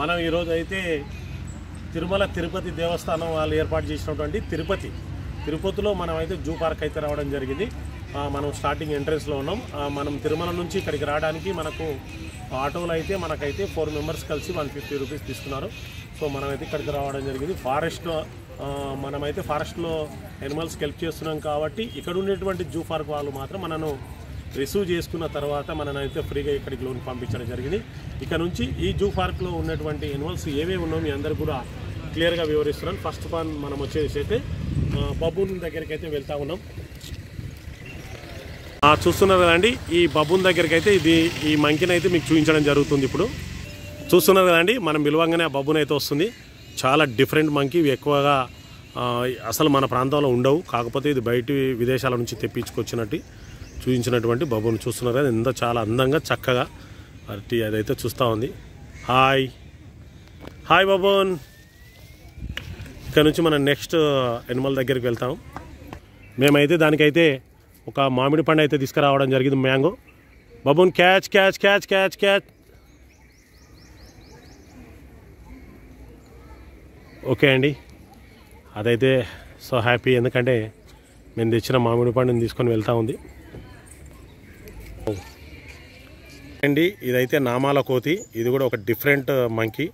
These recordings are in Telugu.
మనం ఈరోజు అయితే తిరుమల తిరుపతి దేవస్థానం వాళ్ళు ఏర్పాటు చేసినటువంటి తిరుపతిలో మనం అయితే జూ పార్క్ అయితే రావడం జరిగింది. మనం స్టార్టింగ్ ఎంట్రెన్స్లో ఉన్నాం. మనం తిరుమల నుంచి ఇక్కడికి రావడానికి మనకు ఆటోలో అయితే మనకైతే 4 మెంబర్స్ కలిసి 150 రూపీస్ తీసుకున్నారు. సో మనమైతే ఇక్కడికి రావడం జరిగింది. మనమైతే ఫారెస్ట్లో యానిమల్స్కి హెల్ప్ చేస్తున్నాం కాబట్టి ఇక్కడ ఉండేటువంటి జూ పార్క్ వాళ్ళు మాత్రం మనను రిసీవ్ చేసుకున్న తర్వాత మననైతే ఫ్రీగా ఇక్కడికి లోన్ పంపించడం జరిగింది. ఇక్కడ నుంచి ఈ జూ పార్క్లో ఉన్నటువంటి యానిమల్స్ ఏవేవి ఉన్నాయో మీ అందరు కూడా క్లియర్గా వివరిస్తున్నాను. ఫస్ట్ మనం వచ్చేసి అయితే బబూన్ దగ్గరికి అయితే వెళ్తా ఉన్నాం. చూస్తున్నారు కదండి, ఈ బబూన్ దగ్గరికి అయితే ఈ మంకీని అయితే మీకు చూపించడం జరుగుతుంది. ఇప్పుడు చూస్తున్నారు కదండి, మనం పిలవంగానే ఆ బబూన్ అయితే వస్తుంది. చాలా డిఫరెంట్ మంకీ. ఇవి ఎక్కువగా అసలు మన ప్రాంతంలో ఉండవు, కాకపోతే ఇది బయటి విదేశాల నుంచి తెప్పించుకొచ్చినట్టు చూపించినటువంటి బబూన్ చూస్తున్నారు కదా, ఎంత చాలా అందంగా చక్కగా అదైతే చూస్తూ ఉంది. Hi baboon. ఇక్కడ నుంచి మనం నెక్స్ట్ యానిమల్ దగ్గరికి వెళ్తాం. మేమైతే దానికైతే ఒక మామిడి పండు అయితే తీసుకురావడం జరిగింది, mango. Baboon catch catch catch catch catch. Okay అండి, అదైతే సో హ్యాపీ, ఎందుకంటే మేము తెచ్చిన మామిడి పండుని తీసుకొని వెళ్తూ ఉంది అండి. ఇదైతే నామాల కోతి. ఇది కూడా ఒక డిఫరెంట్ మంకీ.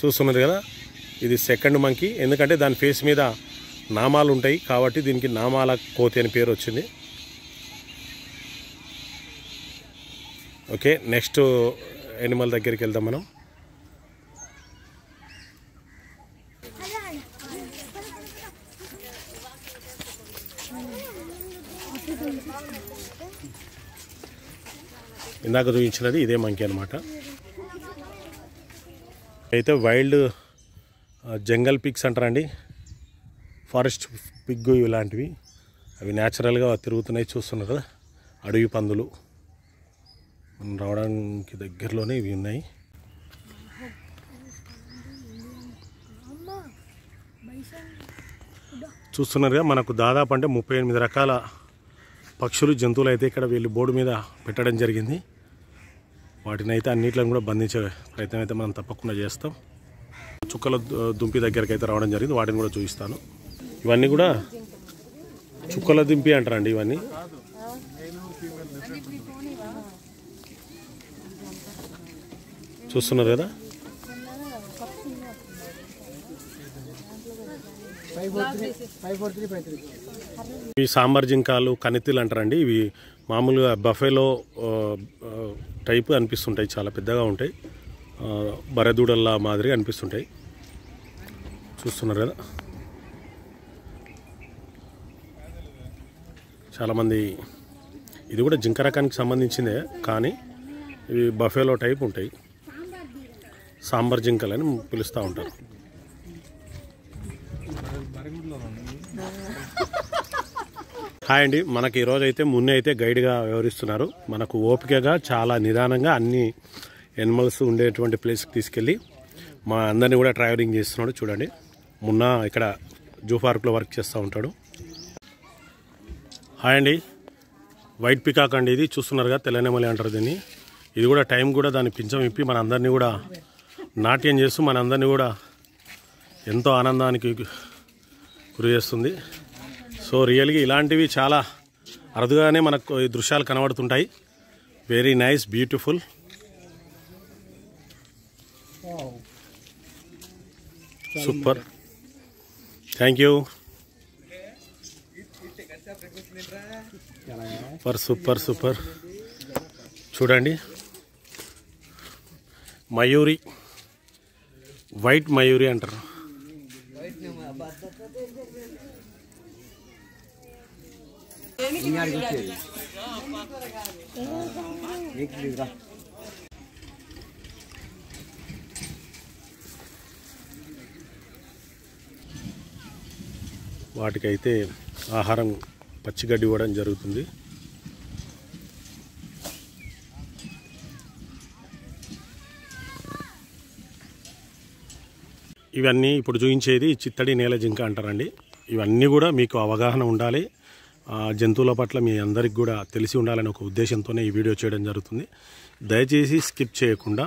చూస్తున్నారు కదా, ఇది సెకండ్ మంకీ. ఎందుకంటే దాని ఫేస్ మీద నామాలు ఉంటాయి కాబట్టి దీనికి నామాల కోతి అని పేరు వచ్చింది. ఓకే, నెక్స్ట్ యానిమల్ దగ్గరికి వెళ్దాం మనం. ఇందాక చూపించినది ఇదే మంకీ అనమాట. అయితే వైల్డ్ జంగల్ పిగ్స్ అంటారండి, ఫారెస్ట్ పిగ్ ఇలాంటివి. అవి న్యాచురల్గా తిరుగుతున్నాయి, చూస్తున్నారు కదా. అడవి పందులు మనం రావడానికి దగ్గరలోనే ఇవి ఉన్నాయి. చూస్తున్నారుగా, మనకు దాదాపు అంటే 38 రకాల పక్షులు జంతువులు అయితే ఇక్కడ వీళ్ళు బోర్డు మీద పెట్టడం జరిగింది. వాటిని అయితే అన్నిట్లను కూడా బంధించే ప్రయత్నం అయితే మనం తప్పకుండా చేస్తాం. చుక్కల దుంపి దగ్గరికి అయితే రావడం జరిగింది, వాటిని కూడా చూపిస్తాను. ఇవన్నీ కూడా చుక్కల దుంపి అంటారండి ఇవన్నీ. చూస్తున్నారు కదా, ఇవి సాంబార్ జింకాలు, కనితిలు అంటారండి. ఇవి మామూలుగా బఫేలో టైప్ అనిపిస్తుంటాయి, చాలా పెద్దగా ఉంటాయి, బరెదూడల్లా మాదిరిగా అనిపిస్తుంటాయి. చూస్తున్నారు కదా, చాలామంది. ఇది కూడా జింక రకానికి సంబంధించిందే, కానీ ఇవి బఫేలో టైప్ ఉంటాయి. సాంబార్ జింకలు అని పిలుస్తూ ఉంటారు. హాయ్ అండి, మనకి ఈరోజు అయితే మున్నే అయితే గైడ్గా వ్యవహరిస్తున్నారు. మనకు ఓపికగా చాలా నిదానంగా అన్ని యానిమల్స్ ఉండేటువంటి ప్లేస్కి తీసుకెళ్ళి మా అందరినీ కూడా ట్రావెలింగ్ చేస్తున్నాడు. చూడండి, మున్న ఇక్కడ జూ పార్క్లో వర్క్ చేస్తూ ఉంటాడు. హాయ్ అండి, వైట్ పికాక్ అండి ఇది. చూస్తున్నారుగా, తెల్లనెమలి అంటారు దీన్ని. ఇది కూడా టైం కూడా దాన్ని పింఛం ఇప్పి మన అందరినీ కూడా నాట్యం చేస్తూ మన అందరినీ కూడా ఎంతో ఆనందానికి గురి చేస్తుంది. సో రియల్గా ఇలాంటివి చాలా అరుదుగానే మనకు ఈ దృశ్యాలు కనబడుతుంటాయి. Very nice, beautiful. Super, thank you for super super. చూడండి, మయూరి, వైట్ మయూరి అంటారు. వాటికైతే ఆహారం పచ్చిగడ్డి ఇవ్వడం జరుగుతుంది. ఇవన్నీ ఇప్పుడు చూపించేది చిత్తడి నేల జింక అంటారండి. ఇవన్నీ కూడా మీకు అవగాహన ఉండాలి, జంతువుల పట్ల మీ అందరికి కూడా తెలిసి ఉండాలని ఒక ఉద్దేశంతోనే ఈ వీడియో చేయడం జరుగుతుంది. దయచేసి స్కిప్ చేయకుండా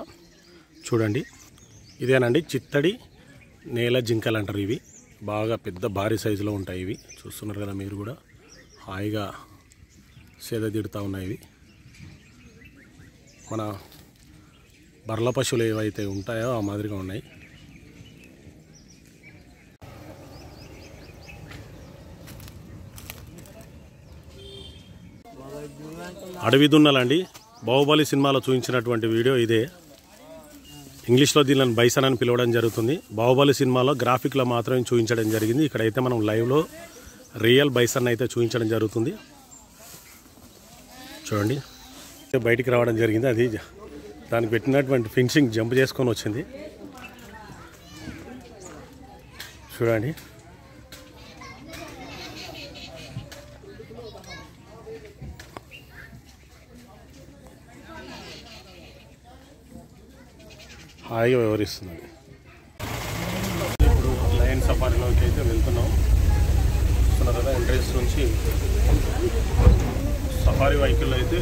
చూడండి. ఇదేనండి చిత్తడి నేల జింకలు అంటారు. ఇవి బాగా పెద్ద భారీ సైజులో ఉంటాయి. ఇవి చూస్తున్నారు కదా మీరు కూడా, హాయిగా సేద తీడుతూ ఉన్నాయి. ఇవి మన బర్ల పశువులు ఏవైతే ఉంటాయో ఆ మాదిరిగా ఉన్నాయి. అడవి దున్నలండి. బాహుబలి సినిమాలో చూపించినటువంటి వీడియో ఇదే. ఇంగ్లీష్లో దీనిని బైసన్ అని పిలవడం జరుగుతుంది. బాహుబలి సినిమాలో గ్రాఫిక్లో మాత్రమే చూపించడం జరిగింది. ఇక్కడైతే మనం లైవ్లో రియల్ బైసన్ అయితే చూపించడం జరుగుతుంది. చూడండి, బయటికి రావడం జరిగింది. అది దానికి పెట్టినటువంటి ఫినిషింగ్ జంప్ చేసుకొని వచ్చింది. చూడండి, హాయిగా వివరిస్తుంది. ఇప్పుడు లయన్ సఫారీలోకి అయితే వెళ్తున్నాం. చూస్తున్నారు కదా, ఎంట్రెన్స్ నుంచి సఫారీ వెహికల్లో అయితే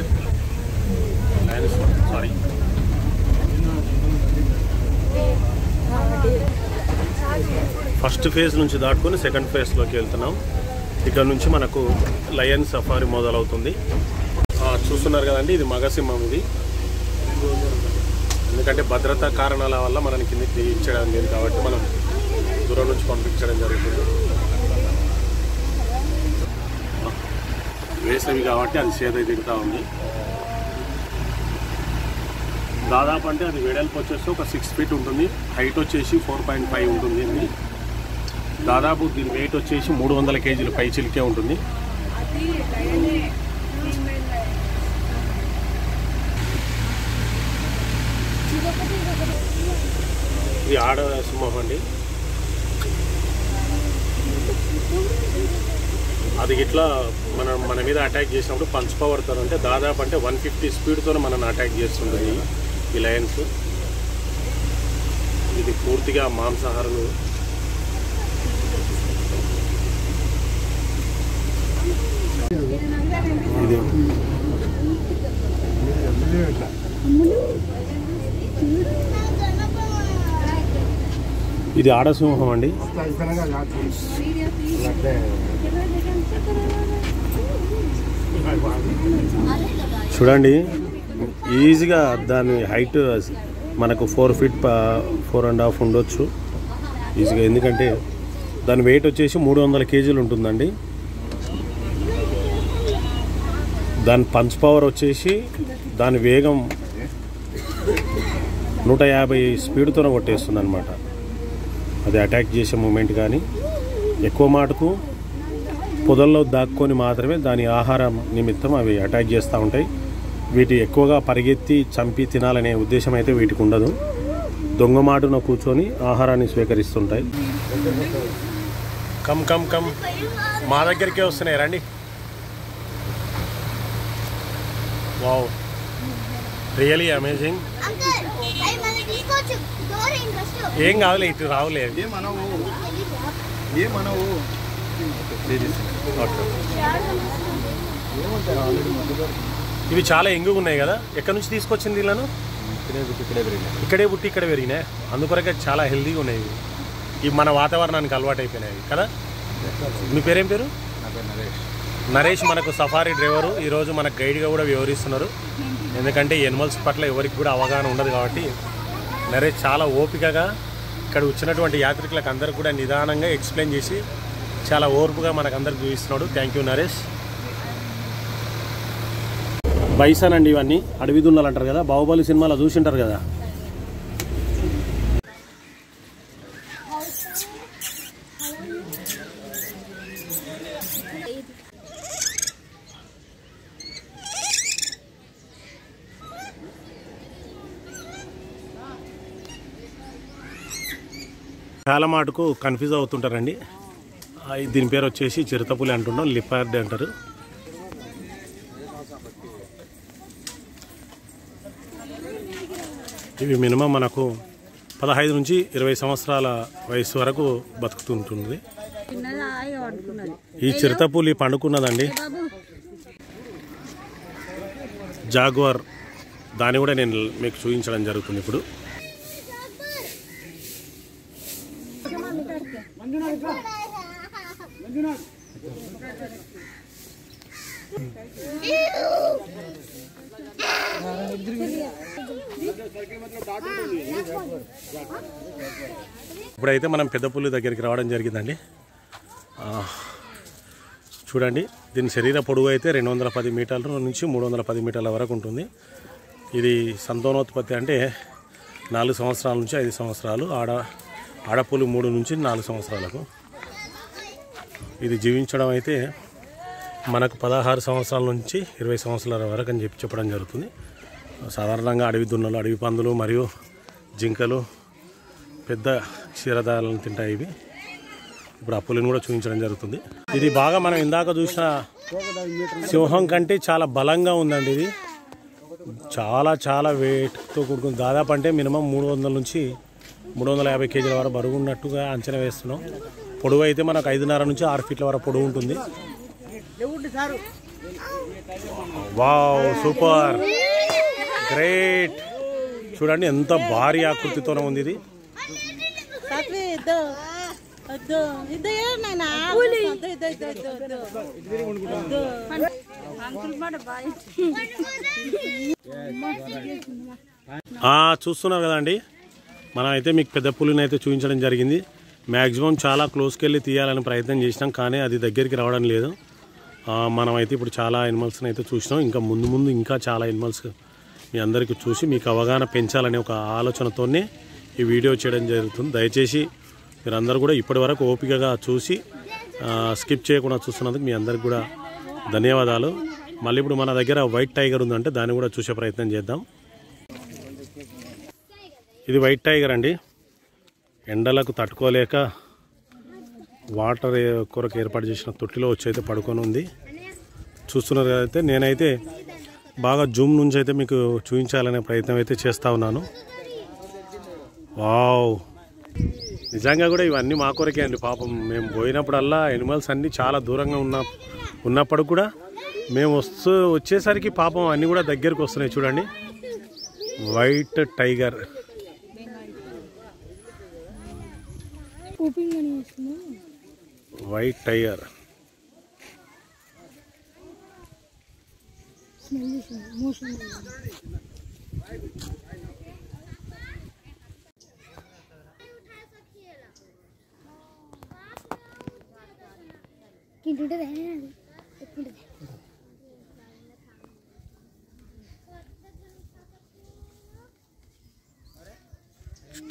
ఫస్ట్ ఫేజ్ నుంచి దాటుకొని సెకండ్ ఫేజ్లోకి వెళ్తున్నాం. ఇక్కడ నుంచి మనకు లయన్ సఫారీ మొదలవుతుంది. చూస్తున్నారు కదండి, ఇది మగసింహం. ఇది ఎందుకంటే భద్రతా కారణాల వల్ల మనకి కిందకి దిగించడం లేదు కాబట్టి మనం దూరం నుంచి పంపించడం జరుగుతుంది. వేసవి కాబట్టి అది సేద దిగుతూ ఉంది. దాదాపు అంటే అది వెడల్పు వచ్చేసి ఒక 6 feet ఉంటుంది. హైట్ వచ్చేసి 4.5 ఉంటుంది. ఇది దాదాపు దీని వెయిట్ వచ్చేసి 300 kg పై చిలికే ఉంటుంది. ఇది ఆడ సింహం అండి. అది ఇట్లా మన మీద అటాక్ చేసినప్పుడు పంచ్ పవర్తో అంటే దాదాపు అంటే 150 స్పీడ్తో మనల్ని అటాక్ చేస్తుంటుంది ఈ లయన్స్. ఇది పూర్తిగా మాంసాహారులు. ఇది ఇది ఆడసింహం అండి. చూడండి, ఈజీగా దాని హైట్ మనకు 4 feet 4.5 ఉండొచ్చు ఈజీగా. ఎందుకంటే దాని వెయిట్ వచ్చేసి 300 kg ఉంటుందండి. దాని పంచ్ పవర్ వచ్చేసి దాని వేగం 150 స్పీడ్తో కొట్టేస్తుంది అనమాట. అది అటాక్ చేసే మూమెంట్. కానీ ఎక్కువ మాటకు పొదల్లో దాక్కొని మాత్రమే దాని ఆహారం నిమిత్తం అవి అటాక్ చేస్తూ ఉంటాయి. వీటి ఎక్కువగా పరిగెత్తి చంపి తినాలనే ఉద్దేశం అయితే వీటికి ఉండదు. దొంగ మాటున కూర్చొని ఆహారాన్ని స్వీకరిస్తుంటాయి. కమ్ కమ్ కమ్ మా దగ్గరికే వస్తున్నాయి, రండి. Wow, really amazing. ఏం కాదులే, ఇటు రావులే. ఇవి చాలా ఎంగుగా ఉన్నాయి కదా. ఎక్కడి నుంచి తీసుకొచ్చింది వీళ్ళను? ఇక్కడే పుట్టి ఇక్కడ పెరిగినాయి. అందుకొరకే చాలా హెల్దీగా ఉన్నాయి. ఇవి మన వాతావరణానికి అలవాటు అయిపోయినాయి కదా. మీ పేరేం పేరు? నరేష్ మనకు సఫారీ డ్రైవరు. ఈరోజు మనకు గైడ్గా కూడా వివరిస్తున్నారు. ఎందుకంటే ఎనిమల్స్ పట్ల ఎవరికి కూడా అవగాహన ఉండదు కాబట్టి నరేష్ చాలా ఓపికగా ఇక్కడ వచ్చినటువంటి యాత్రికులకు అందరికి కూడా నిదానంగా ఎక్స్ప్లెయిన్ చేసి చాలా ఓర్పుగా మనకు అందరికి చూపిస్తున్నాడు. Thank you Naresh. బైసన్ అండి ఇవన్నీ. అడవి దున్నలు అంటారు కదా, బాహుబలి సినిమాలో చూసింటారు కదా. చాలా మాటకు కన్ఫ్యూజ్ అవుతుంటారండి. దీని పేరు వచ్చేసి చిరుతపులి అంటుంటాం, లిపార్డ్ అంటారు. ఇవి మినిమం మనకు 15 నుంచి 20 సంవత్సరాల వయసు వరకు బతుకుతుంటుంది. ఈ చిరుతపులి పండుకున్నదండి. జాగ్వార్ దాన్ని కూడా నేను మీకు చూపించడం జరుగుతుంది ఇప్పుడు. ఇప్పుడైతే మనం పెద్ద పులి దగ్గరికి రావడం జరిగిందండి. చూడండి, దీని శరీర పొడవు అయితే 210 మీటర్ల నుంచి 310 మీటర్ల వరకు ఉంటుంది. ఇది సంతానోత్పత్తి అంటే 4 సంవత్సరాల నుంచి 5 సంవత్సరాలు, ఆడపులి 3 నుంచి 4 సంవత్సరాలకు. ఇది జీవించడం అయితే మనకు 16 సంవత్సరాల నుంచి 20 సంవత్సరాల వరకు అని చెప్పడం జరుగుతుంది. సాధారణంగా అడవి దున్నలు, అడవి పందులు మరియు జింకలు పెద్ద క్షీరదాలను తింటాయి. ఇవి ఇప్పుడు ఆ పులిని కూడా చూపించడం జరుగుతుంది. ఇది బాగా మనం ఇందాక చూసిన సింహం కంటే చాలా బలంగా ఉందండి. ఇది చాలా చాలా వెయిట్తో కూడుకుంది. దాదాపు అంటే మినిమం 300 నుంచి 350 కేజీల వరకు బరువు ఉన్నట్టుగా అంచనా వేస్తున్నాం. పొడవు అయితే మనకు 5.5 నుంచి 6 ఫీట్ల వరకు పొడవు ఉంటుంది. Wow, super, great. చూడండి ఎంత భారీ ఆకృతితోనే ఉంది ఇది. చూస్తున్నారు కదండి, మనం అయితే మీకు పెద్ద పులిని అయితే చూపించడం జరిగింది. మ్యాక్సిమం చాలా క్లోజ్కి వెళ్ళి తీయాలని ప్రయత్నం చేసినాం, కానీ అది దగ్గరికి రావడం లేదు. మనమైతే ఇప్పుడు చాలా యానిమల్స్ని అయితే చూసినాం. ఇంకా ముందు ముందు ఇంకా చాలా యానిమల్స్ మీ అందరికీ చూసి మీకు అవగాహన పెంచాలనే ఒక ఆలోచనతోనే ఈ వీడియో చేయడం జరుగుతుంది. దయచేసి మీరందరూ కూడా ఇప్పటి వరకు ఓపికగా చూసి స్కిప్ చేయకుండా చూస్తున్నందుకు మీ అందరికి కూడా ధన్యవాదాలు. మళ్ళీ ఇప్పుడు మన దగ్గర వైట్ టైగర్ ఉందంటే దాన్ని కూడా చూసే ప్రయత్నం చేద్దాం. ఇది వైట్ టైగర్ అండి. ఎండలకు తట్టుకోలేక వాటర్ కొరకు ఏర్పాటు చేసిన తొట్టిలో వచ్చి అయితే పడుకొని ఉంది. చూస్తున్నారు కదైతే, నేనైతే బాగా జూమ్ నుంచి అయితే మీకు చూపించాలనే ప్రయత్నం అయితే చేస్తూ ఉన్నాను. వావ్, నిజంగా కూడా ఇవన్నీ మా కొరకే అండి. పాపం మేము పోయినప్పుడల్లా యానిమల్స్ అన్నీ చాలా దూరంగా ఉన్నప్పుడు కూడా మేము వచ్చేసరికి పాపం అన్నీ కూడా దగ్గరకు వస్తున్నాయి. చూడండి, వైట్ టైగర్. వైట్ టైగర్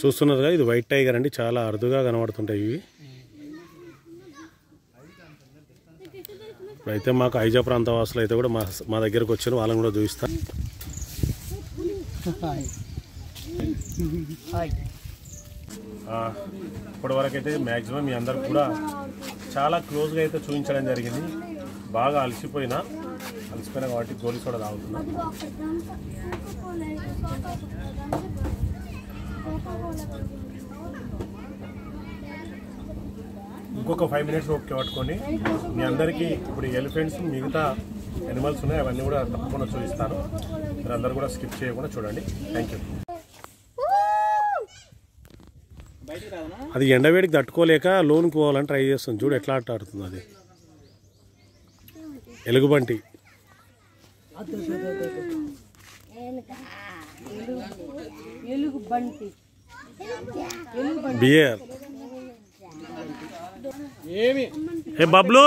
చూస్తున్నారు కదా, ఇది వైట్ టైగర్ అండి. చాలా అరుదుగా కనబడుతుంటాయి ఇవి. ఇప్పుడైతే మాకు ఐజా ప్రాంత వాసులు అయితే కూడా మా దగ్గరకు వచ్చారు, వాళ్ళని కూడా చూపిస్తాం. ఇప్పటి వరకు అయితే మ్యాక్సిమం మీ అందరికి కూడా చాలా క్లోజ్గా అయితే చూపించడం జరిగింది. బాగా అలసిపోయినా కాబట్టి గోలి సోడా తాగుతున్నా. ఇంకొక 5 మినిట్స్ ఓకే పట్టుకొని మీ అందరికీ ఇప్పుడు ఎలిఫెంట్స్ మిగతా యానిమల్స్ ఉన్నాయి, అవన్నీ కూడా తప్పకుండా చూపిస్తాను. మీరు అందరూ కూడా స్కిప్ చేయకుండా చూడండి. Thank you. అది ఎండవేడికి తట్టుకోలేక లోనికి పోవాలని ట్రై చేస్తుంది. చూడు ఎట్లా ఆడుతుంది అది. ఎలుగుబంటి, బియర్. ఏ బబ్లు,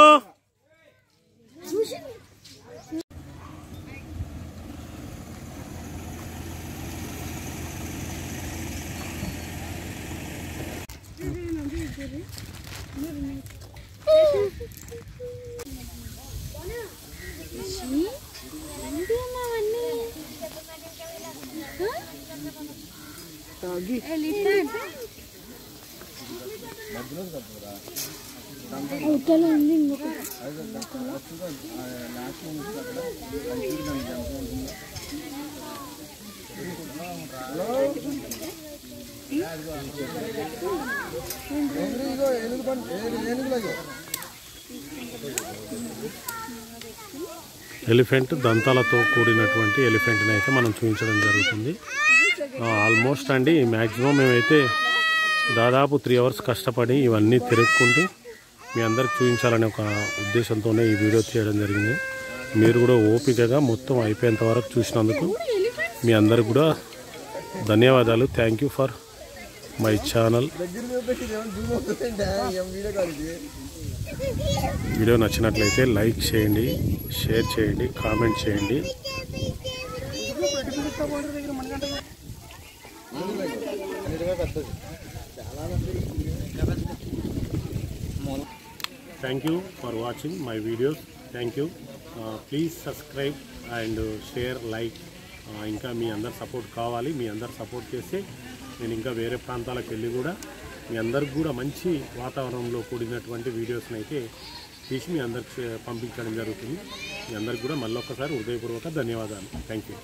ఎలిఫెంట్ దంతాలతో కూడినటువంటి ఎలిఫెంట్ని అయితే మనం చూపించడం జరుగుతుంది. ఆల్మోస్ట్ అండి మ్యాక్సిమం మేమైతే దాదాపు 3 అవర్స్ కష్టపడి ఇవన్నీ తిరుక్కుంటే మీ అందరికి చూపించాలనే ఒక ఉద్దేశంతోనే ఈ వీడియో తీయడం జరిగింది. మీరు కూడా ఓపికగా మొత్తం అయిపోయేంత వరకు చూసినందుకు మీ అందరికి కూడా ధన్యవాదాలు. Thank you for my channel. Video నచ్చినట్లయితే లైక్ చేయండి, షేర్ చేయండి, కామెంట్ చేయండి. Thank you for watching my videos. Thank you. Please subscribe and share, like. ఇంకా మీ అందరు సపోర్ట్ కావాలి. మీ అందరు సపోర్ట్ చేస్తే నేను ఇంకా వేరే ప్రాంతాలకు వెళ్ళి కూడా మీ అందరికి కూడా మంచి వాతావరణంలో కూడినటువంటి వీడియోస్ని అయితే తీసి మీ అందరికి పంపించడం జరుగుతుంది. మీ అందరికి కూడా మళ్ళొక్కసారి హృదయపూర్వక ధన్యవాదాలు. Thank you.